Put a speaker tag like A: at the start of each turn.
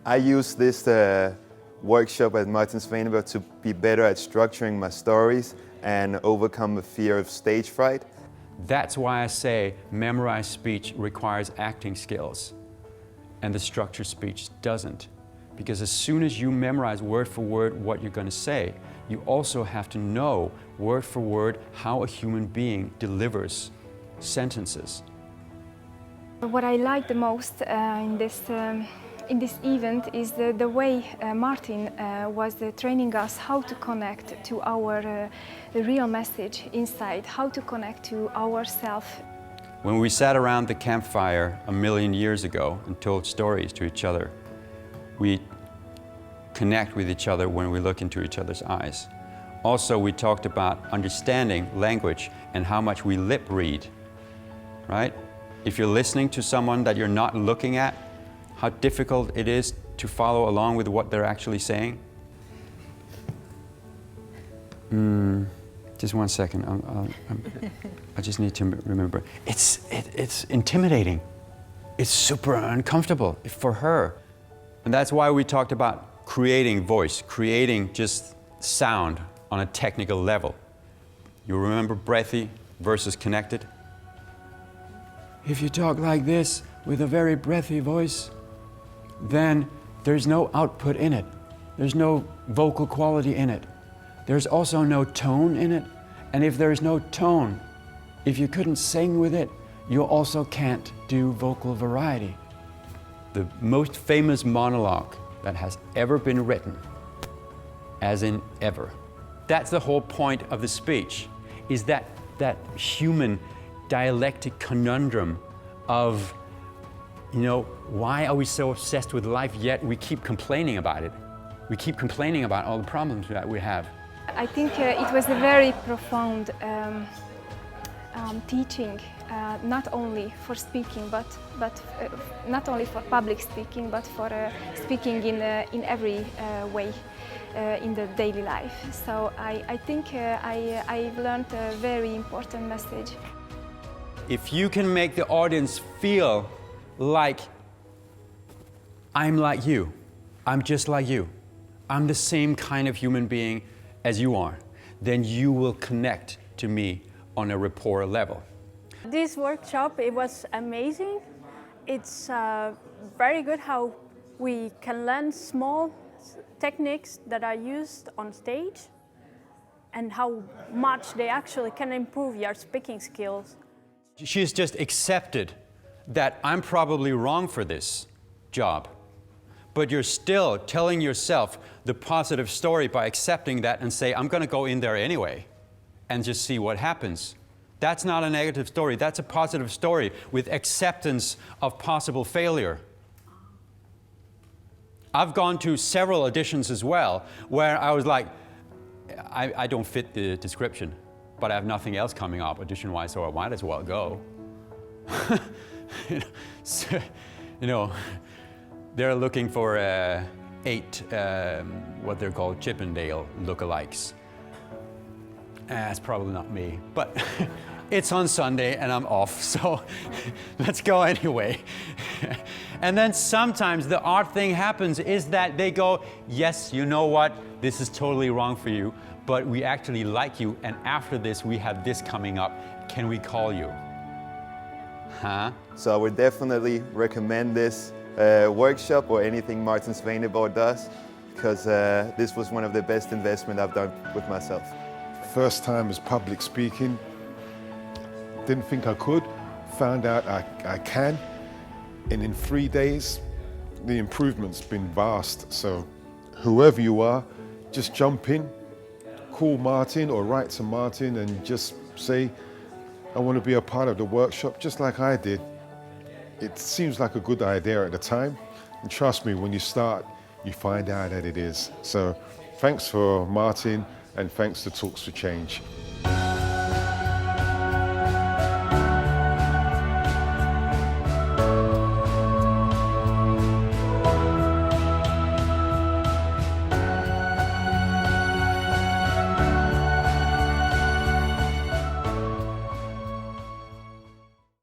A: I use this workshop at Martin Svaneborg to be better at structuring my stories and overcome the fear of stage fright.
B: That's why I say memorized speech requires acting skills and the structured speech doesn't. Because as soon as you memorize word for word what you're going to say, you also have to know word for word how a human being delivers sentences.
C: What I like the most in this event is the way Martin was training us how to connect to our real message inside, how to connect to ourselves.
B: When we sat around the campfire 1,000,000 years ago and told stories to each other, we connect with each other when we look into each other's eyes. Also, we talked about understanding language and how much we lip read, right? If you're listening to someone that you're not looking at, how difficult it is to follow along with what they're actually saying. Just one second. I just need to remember. It's intimidating. It's super uncomfortable for her. And that's why we talked about creating voice, creating just sound on a technical level. You remember breathy versus connected? If you talk like this with a very breathy voice, then there's no output in it. There's no vocal quality in it. There's also no tone in it. And if there's no tone, if you couldn't sing with it, you also can't do vocal variety. The most famous monologue that has ever been written, as in ever. That's the whole point of the speech, is that human dialectic conundrum of, why are we so obsessed with life yet we keep complaining about it? We keep complaining about all the problems that we have.
C: I think it was a very profound teaching, not only for speaking, but not only for public speaking, but for speaking in every way in the daily life. So I think I've learned a very important message.
B: If you can make the audience feel like I'm like you, I'm just like you, I'm the same kind of human being as you are, then you will connect to me on a rapport level.
D: This workshop, it was amazing. It's very good how we can learn small techniques that are used on stage and how much they actually can improve your speaking skills.
B: She's just accepted that I'm probably wrong for this job, but you're still telling yourself the positive story by accepting that and say, I'm going to go in there anyway and just see what happens. That's not a negative story, that's a positive story with acceptance of possible failure. I've gone to several auditions as well where I was like, I don't fit the description, but I have nothing else coming up audition-wise, so I might as well go. They're looking for 8, what they're called Chippendale lookalikes. It's probably not me, but it's on Sunday and I'm off, so let's go anyway. And then sometimes the odd thing happens is that they go, yes, you know what, this is totally wrong for you, but we actually like you, and after this we have this coming up, can we call you? Huh?
A: So I would definitely recommend this workshop or anything Martin Svaneborg does, because this was one of the best investments I've done with myself.
E: First time as public speaking, didn't think I could, found out I can, and in 3 days the improvement's been vast. So whoever you are, just jump in, call Martin or write to Martin and just say, I want to be a part of the workshop, just like I did. It seems like a good idea at the time, and trust me, when you start, you find out that it is. So thanks for Martin, and thanks to Talks for Change.